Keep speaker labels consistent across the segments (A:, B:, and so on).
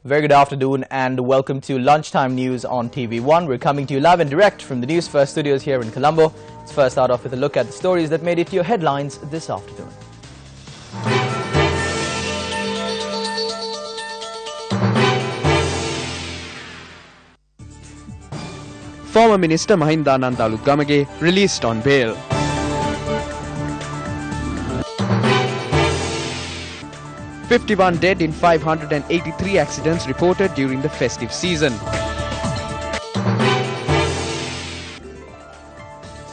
A: Very good afternoon and welcome to Lunchtime News on TV1. We're coming to you live and direct from the Newsfirst studios here in Colombo. Let's first start off with a look at the stories that made it to your headlines this afternoon.
B: Former Minister Mahindanand Alutgamage released on bail. "51 dead in 583 accidents reported during the festive season."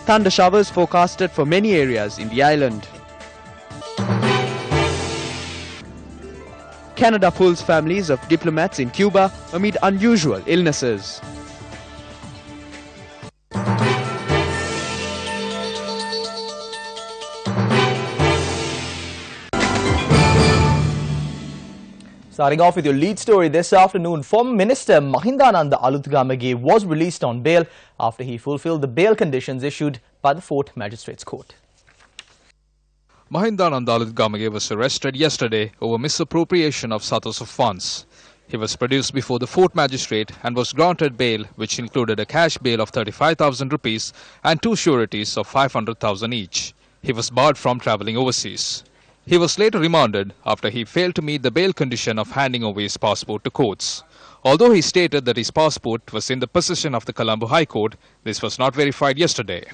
B: Thunder showers forecasted for many areas in the island. Canada pulls families of diplomats in Cuba amid unusual illnesses.
A: Starting off with your lead story this afternoon, former Minister Mahindanand Alutgamage was released on bail after he fulfilled the bail conditions issued by the 4th Magistrates Court.
C: Mahindanand Alutgamage was arrested yesterday over misappropriation of Satosu funds. He was produced before the 4th Magistrate and was granted bail, which included a cash bail of 35,000 rupees and 2 sureties of 500,000 each. He was barred from travelling overseas. He was later remanded after he failed to meet the bail condition of handing over his passport to courts. Although he stated that his passport was in the possession of the Colombo High Court, this was not verified yesterday.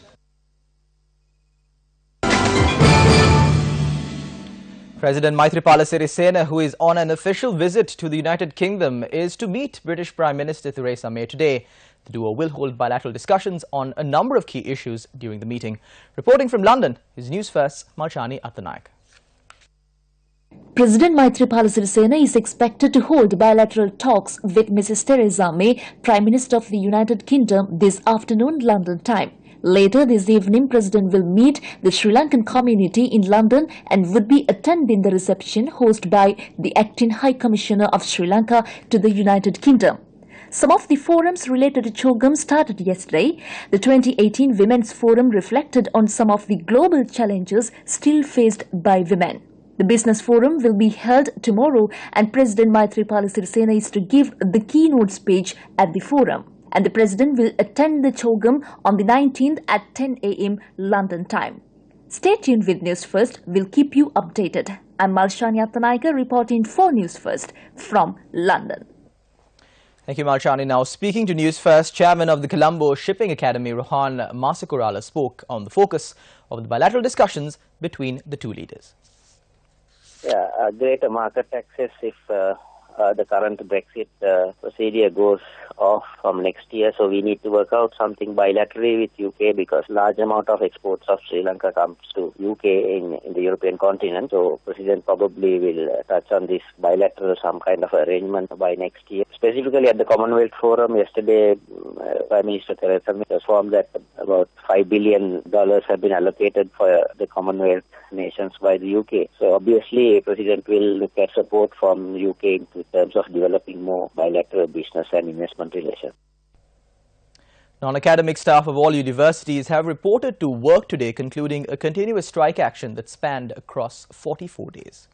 A: President Maithripala Sirisena, who is on an official visit to the United Kingdom, is to meet British Prime Minister Theresa May today. The duo will hold bilateral discussions on a number of key issues during the meeting. Reporting from London is Newsfirst's Malshani Attanayak.
D: President Maithripala Sirisena is expected to hold bilateral talks with Mrs. Theresa May, Prime Minister of the United Kingdom, this afternoon London time. Later this evening, President will meet the Sri Lankan community in London and would be attending the reception hosted by the Acting High Commissioner of Sri Lanka to the United Kingdom. Some of the forums related to Chogam started yesterday. The 2018 Women's Forum reflected on some of the global challenges still faced by women. The Business Forum will be held tomorrow and President Maithripala Sirisena is to give the keynote speech at the forum. And the President will attend the Chogam on the 19th at 10 a.m. London time. Stay tuned with News First. We'll keep you updated. I'm Malshani Attanaika reporting for News First from London.
A: Thank you, Malshani. Now, speaking to News First, Chairman of the Colombo Shipping Academy, Rohan Masakurala, spoke on the focus of the bilateral discussions between the two leaders.
E: Yeah, greater market access if the current Brexit procedure goes off from next year. So we need to work out something bilaterally with UK because large amount of exports of Sri Lanka comes to UK in the European continent. So President probably will touch on this bilateral, some kind of arrangement by next year. Specifically at the Commonwealth Forum yesterday, Prime Minister Theresa May informed that about $5 billion have been allocated for the Commonwealth nations by the UK. So obviously, President will look at support from UK in terms of developing more bilateral business and investment relations.
A: Non-academic staff of all universities have reported to work today, concluding a continuous strike action that spanned across 44 days.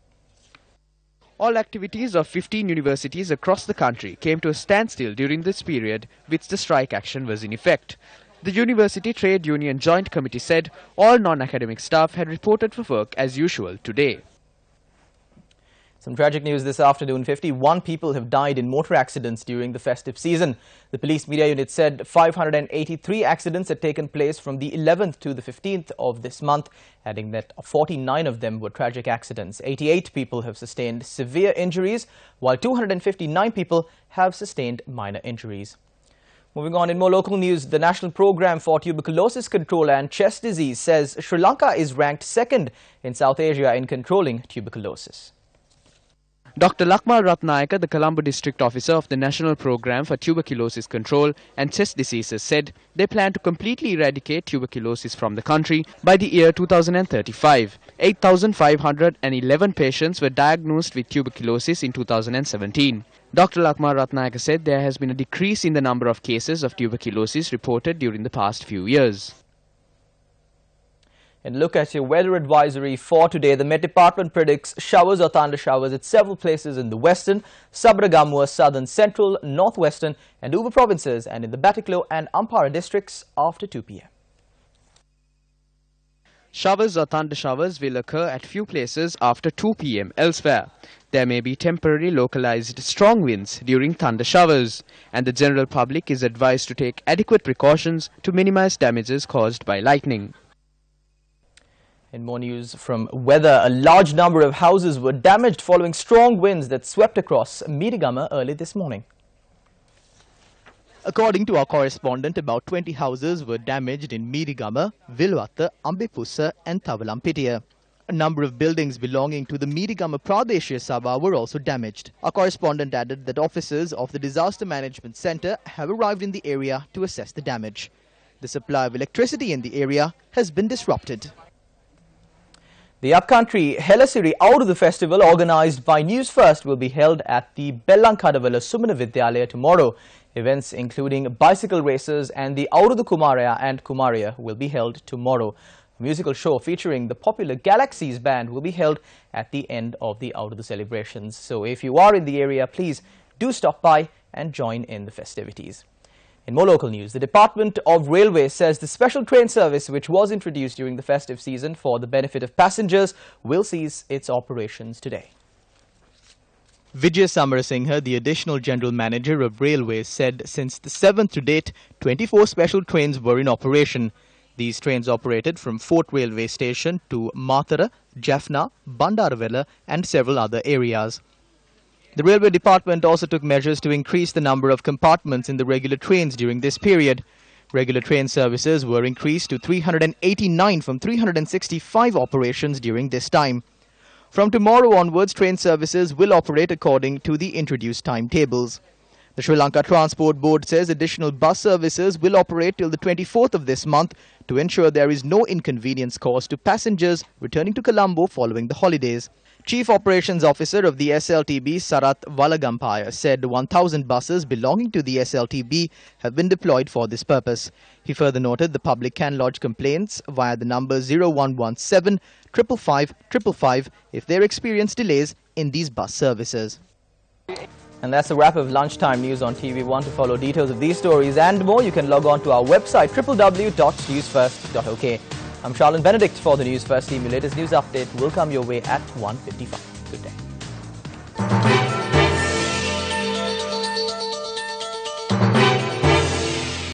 B: All activities of 15 universities across the country came to a standstill during this period, which the strike action was in effect. The University Trade Union Joint Committee said all non-academic staff had reported for work as usual today.
A: Some tragic news this afternoon. 51 people have died in motor accidents during the festive season. The police media unit said 583 accidents had taken place from the 11th to the 15th of this month, adding that 49 of them were tragic accidents. 88 people have sustained severe injuries, while 259 people have sustained minor injuries. Moving on, in more local news, the National Programme for Tuberculosis Control and Chest Disease says Sri Lanka is ranked second in South Asia in controlling tuberculosis.
B: Dr. Lakmal Ratnayaka, the Colombo District Officer of the National Programme for Tuberculosis Control and Chest Diseases, said they plan to completely eradicate tuberculosis from the country by the year 2035. 8,511 patients were diagnosed with tuberculosis in 2017. Dr. Lakmal Ratnayaka said there has been a decrease in the number of cases of tuberculosis reported during the past few years.
A: And look at your weather advisory for today. The Met Department predicts showers or thunder showers at several places in the western, Sabragamua, southern, central, northwestern and Uba provinces and in the Batiklo and Ampara districts after 2 p.m.
B: Showers or thunder showers will occur at few places after 2 p.m. elsewhere. There may be temporary localized strong winds during thunder showers, and the general public is advised to take adequate precautions to minimize damages caused by lightning.
A: In more news from weather, a large number of houses were damaged following strong winds that swept across Medigama early this morning. According to our correspondent, about 20 houses were damaged in Medigama, Vilwata, Ambepussa and Tavalampitiya. A number of buildings belonging to the Medigama Pradeshya Sabha were also damaged. Our correspondent added that officers of the Disaster Management Centre have arrived in the area to assess the damage. The supply of electricity in the area has been disrupted. The upcountry Helasiri Audu Festival, organised by Newsfirst, will be held at the Bellankadavala Sumana Vidyalaya tomorrow. Events including bicycle races and the Audu Kumaraya and Kumariya will be held tomorrow. A musical show featuring the popular Galaxies band will be held at the end of the Audu celebrations. So if you are in the area, please do stop by and join in the festivities. In more local news, the Department of Railways says the special train service which was introduced during the festive season for the benefit of passengers will cease its operations today. Vijay Samarasinghe, the additional general manager of Railways, said since the 7th to date, 24 special trains were in operation. These trains operated from Fort Railway Station to Mathara, Jaffna, Bandaravela and several other areas. The Railway Department also took measures to increase the number of compartments in the regular trains during this period. Regular train services were increased to 389 from 365 operations during this time. From tomorrow onwards, train services will operate according to the introduced timetables. The Sri Lanka Transport Board says additional bus services will operate till the 24th of this month to ensure there is no inconvenience caused to passengers returning to Colombo following the holidays. Chief Operations Officer of the SLTB, Sarat Valagampaya, said 1,000 buses belonging to the SLTB have been deployed for this purpose. He further noted the public can lodge complaints via the number 0117 555 555 if they experience delays in these bus services. And that's a wrap of Lunchtime News on TV1. To follow details of these stories and more, you can log on to our website www.newsfirst.lk. I'm Charlene Benedict for the News First team. Your latest news update will come your way at 1:55. Good day.